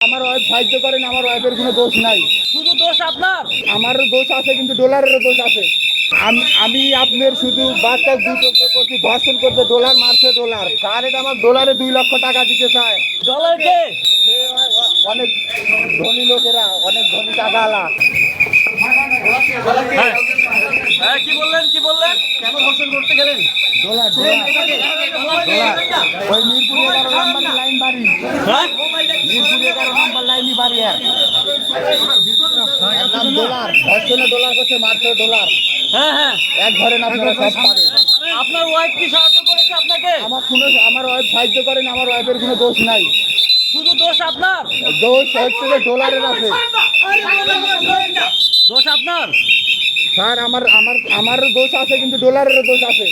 আমার ওয়াইফ সাহায্য করেন, আমার ওয়াইফের কোনো দোষ নাই। শুধু দোষ আপনার? আমারও দোষ আছে, কিন্তু ডলারেরও দোষ আছে। আমি আপনার শুধু বাচ্চা দুটো করছি, ধর্ষণ করছে, ডলার মারছে, ডলার স্যার, এটা আমার ডলারে 2 লক্ষ টাকা দিতে চায়। ডলার কে? অনেক ধনী লোকেরা, অনেক ধনী টাকাওয়ালা। হ্যাঁ, কি বললেন কেন ধর্ষণ করতে গেলেন? ডলার ডলার ওই মিরপুর 11 নম্বর লাইন বাড়ি, হ্যাঁ, মিরপুর 11 নম্বর লাইনই বাড়ি। আর ডলার ধর্ষণে ডলার করছে, মারছে ডলার। হ্যাঁ হ্যাঁ। এক ধরেন আপনারা সব পারেন। আপনার ওয়াইফ কি সাহায্য করেছে আপনাকে? আমার ওয়াইফ সাহায্য করেন, আমার ওয়াইফের কোনো দোষ নাই। শুধু দোষ আপনার? দোষ হচ্ছে যে ডলারের আছে। দোষ আপনার? স্যার, আমারও দোষ আছে, কিন্তু ডলারেরও দোষ আছে।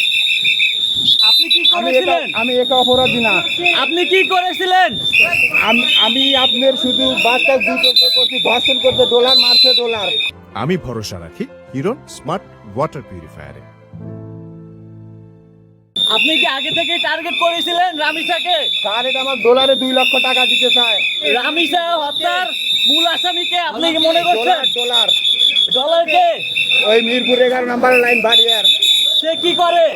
আপনি কি করেছিলেন? আমি একা অপরাধী না। আপনি কি করেছিলেন? আমি আপনার শুধু বাচ্চা দুটো করছি, ধর্ষণ করছে, ডলার মারছে, ডলার। আমি ভরসা রাখি হিরো স্মার্ট ওয়াটার পিউরিফায়ারে। আপনি কি আগে থেকে টার্গেট করেছিলেন রামিসাকে? স্যার, এটা আমার ডলারে 2 লক্ষ টাকা দিতে চায়। রামিসা হত্যার মূল আসামিকে আপনি কি মনে করছেন? ডলার ডলার কে? ওই মিরপুর 11 নম্বর লাইন বাড়ি। আর সে কি করে?